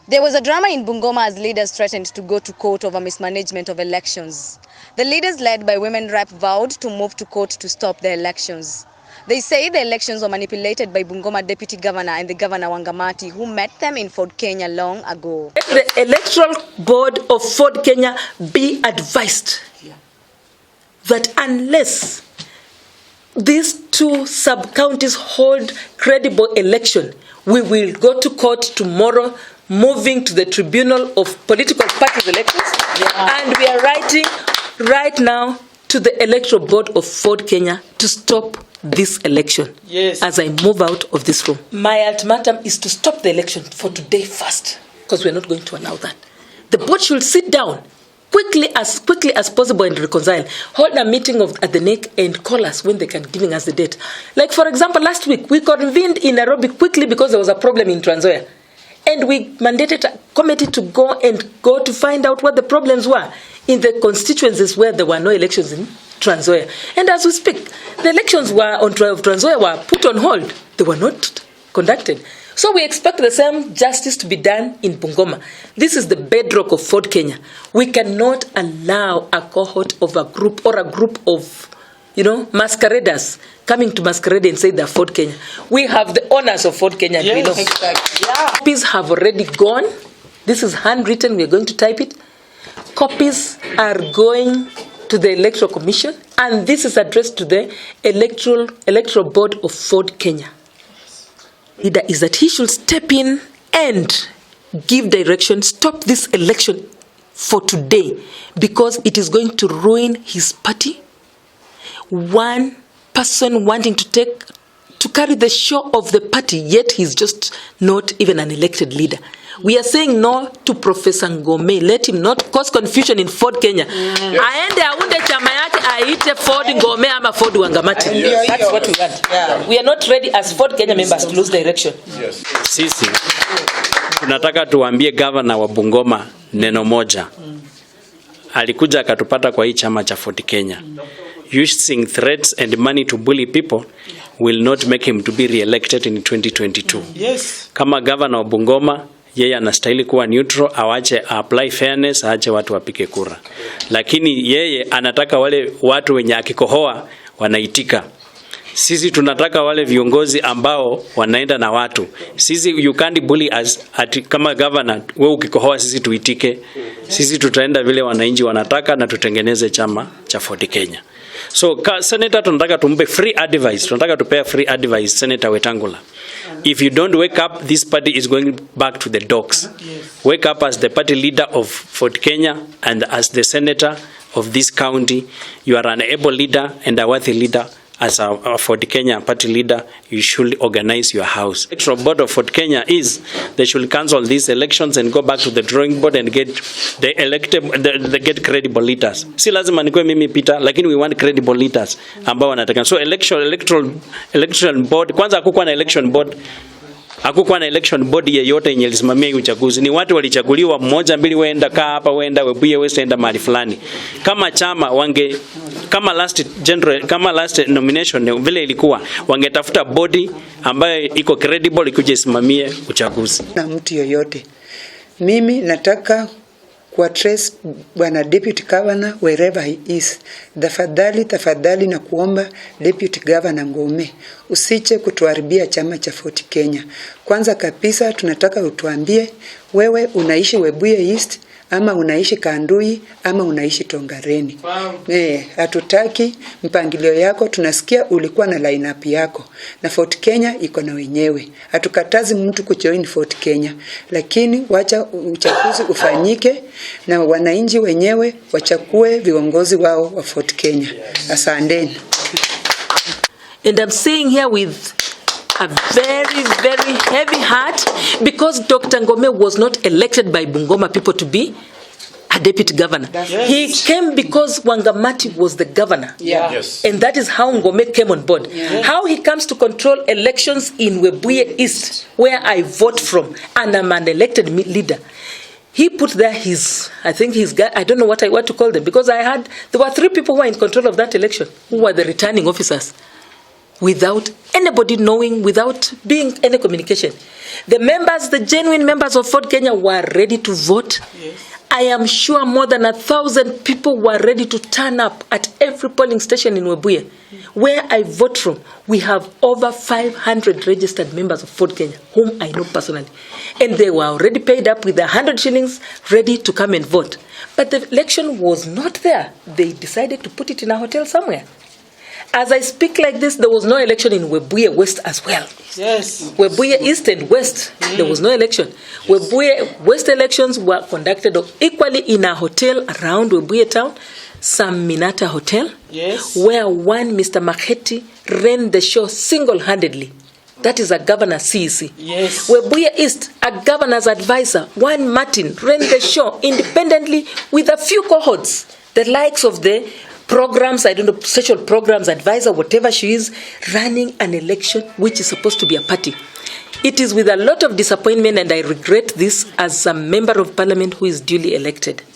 There was a drama in Bungoma as leaders threatened to go to court over mismanagement of elections. The leaders, led by women rep, vowed to move to court to stop the elections. They say the elections were manipulated by Bungoma Deputy Governor and the Governor Wangamati, who met them in Fort Kenya long ago. The Electoral Board of Fort Kenya be advised that unless these two sub-counties hold credible election, we will go to court tomorrow, moving to the Tribunal of Political Parties Elections. And we are writing right now to the Electoral Board of Fort Kenya to stop this election. As I move out of this room, my ultimatum is to stop the election for today first, because we are not going to allow that. The board should sit down quickly as possible and reconcile. Hold a meeting at the NEC and call us when they can, giving us the date. Like, for example, last week we convened in Nairobi quickly because there was a problem in Trans-Nzoia, and we mandated a committee to go to find out what the problems were in the constituencies where there were no elections in Trans-Nzoia. And as we speak, the elections of Trans-Nzoia were put on hold. They were not conducted. So we expect the same justice to be done in Bungoma. This is the bedrock of Fort Kenya. We cannot allow a cohort of a group of, masqueraders coming to masquerade and say they're Fort Kenya. We have the owners of Fort Kenya. Yes. Exactly. Copies have already gone. This is handwritten. We're going to type it. Copies are going to the Electoral Commission, and this is addressed to the Electoral Board of Fort Kenya. Leader is that he should step in and give direction, stop this election for today, because it is going to ruin his party. One person wanting to carry the show of the party, yet he's just not even an elected leader. We are saying no to Professor Ngome. Let him not cause confusion in Fort Kenya. Aende aunde chama yake aite Ford Ngome ama Ford Wangamati. That's what we want. We are not ready as Fort Kenya members to lose direction. Sisi tunataka tuambie governor wa Bungoma neno moja. Alikuja akatupata kwa hii chama cha Fort Kenya. Using threats and money to bully people will not make him to be re-elected in 2022. Kama governor wa Bungoma, yeye anastahili kuwa neutral, awache apply fairness, aache watu wapike kura. Lakini yeye anataka wale watu wenye akikohoa wanaitika. Sisi tunataka wale viongozi ambao wanaenda na watu. Sisi, you can't bully us kama governor, wewe ukikohoa sisi tuitike. Sisi tutaenda vile wananchi wanataka na tutengeneze chama cha Fort Kenya. So senator tunataka tumpe free advice, tunataka tupea free advice Senator Wetangula. If you don't wake up, this party is going back to the dogs. Wake up as the party leader of Fort Kenya and as the senator of this county. You are an able leader and a worthy leader. As a Fort Kenya party leader, you should organize your house. The Electoral Board of Fort Kenya they should cancel these elections and go back to the drawing board and get get credible leaders. Si lazima nikuwe mimi Peter, lakini we want credible leaders ambao wanataka. So election board, kwanza hakukuwa na election board. Hakukuwa na election board yeyote yenye ilisimamia uchaguzi. Ni watu walichaguliwa mmoja mbili, waenda kaa hapa, waenda Webuye, waenda mahali fulani. Kama chama kama last nomination vile ilikuwa, wangetafuta body ambayo iko credible ikuje isimamie uchaguzi. Na mtu yoyote. Mimi nataka kwa trace bwana deputy governor wherever he is. Tafadhali na kuomba deputy governor Ngome, usiche kutuharibia chama cha Fort Kenya. Kwanza kabisa tunataka utuambie wewe unaishi Webuye East ama unaishi Kandui ama unaishi Tongareni. Hatutaki mpangilio yako. Tunasikia ulikuwa na lineup yako na Fort Kenya iko na wenyewe. Hatukatazi mtu kujoin Fort Kenya, lakini wacha uchaguzi ufanyike na wananchi wenyewe wachakue viongozi wao wa Fort Kenya. Asanteni. And I'm saying here with a very, very heavy heart, because Dr. Ngome was not elected by Bungoma people to be a deputy governor. He came because Wangamati was the governor. And that is how Ngome came on board. How he comes to control elections in Webuye East, where I vote from, and I'm an elected leader. He put there I don't know what to call them, because there were 3 people who were in control of that election, who were the returning officers. without anybody knowing, without being any communication. The members, the genuine members of Ford Kenya were ready to vote. Yes. I am sure more than 1,000 people were ready to turn up at every polling station in Webuye. Where I vote from, we have over 500 registered members of Ford Kenya, whom I know personally. And they were already paid up with 100 shillings, ready to come and vote. But the election was not there. They decided to put it in a hotel somewhere. As I speak like this, there was no election in Webuye West as well. Yes. Webuye East and West, there was no election. Yes. Webuye West elections were conducted equally in a hotel around Webuye town, Sam Minata Hotel, yes, where one Mr. Maketi ran the show single-handedly. That is a governor CEC. Yes. Webuye East, a governor's advisor, one Martin, ran the show independently with a few cohorts, the likes of the programs, I don't know, social programs advisor, whatever she is, running an election which is supposed to be a party. It is with a lot of disappointment, and I regret this as a member of parliament who is duly elected.